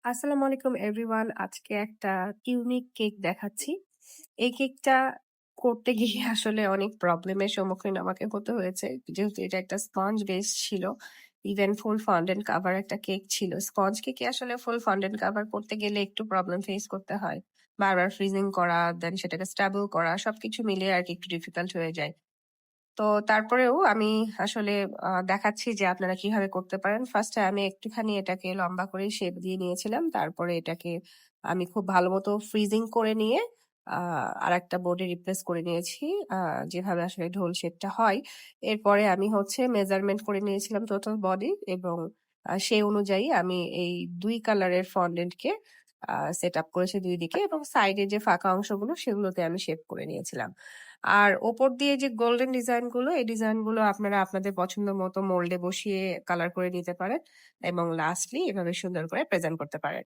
আসসালামু আলাইকুম এভরিওয়ান। আজকে একটা ইউনিক কেক দেখাচ্ছি। এই কেকটা করতে গিয়ে আসলে অনেক প্রবলেমের সম্মুখীন আমাকে হতে হয়েছে। যেহেতু এটা একটা স্পঞ্জ বেস ছিল। ইভেন ফুল ফন্ডেন্ট কাভার একটা কেক ছিল। স্পঞ্জ কেকে আসলে ফুল ফন্ডেন্ট কাভার করতে গেলে একটু প্রবলেম ফেস করতে হয়। বারবার ফ্রিজিং করা, দেন সেটাকে স্টেবল করা সবকিছু মিলিয়ে আরকি একটু ডিফিকাল্ট হয়ে যায়। তো তারপরেও আমি আসলে দেখাচ্ছি যে আপনারা কিভাবে করতে পারেন। ফার্স্ট এ আমি একটুখানি এটাকে লম্বা করে শেপ দিয়ে নিয়েছিলাম। তারপরে এটাকে আমি খুব ভালোমতো ফ্রিজিং করে নিয়ে আ আরেকটা বোর্ডে রিপ্লেস করে নিয়েছি। আ যেভাবে আসলে ঢোল শেপটা হয়। এরপরে আমি হচ্ছে মেজারমেন্ট করে নিয়েছিলাম টোটাল বডি এবং সেই অনুযায়ী আমি এই ২ কালারের ফন্ডেন্ট কে সেট আপ করেছি ২ দিকে এবং সাইডে যে ফাঁকা অংশগুলো সেগুলোতে আমি শেপ করে নিয়েছিলাম। আর ওপর দিয়ে যে গোল্ডেন ডিজাইন গুলো, এই ডিজাইন গুলো আপনারা আপনাদের পছন্দ মতো মোল্ডে বসিয়ে কালার করে নিতে পারেন এবং লাস্টলি এভাবে সুন্দর করে প্রেজেন্ট করতে পারেন।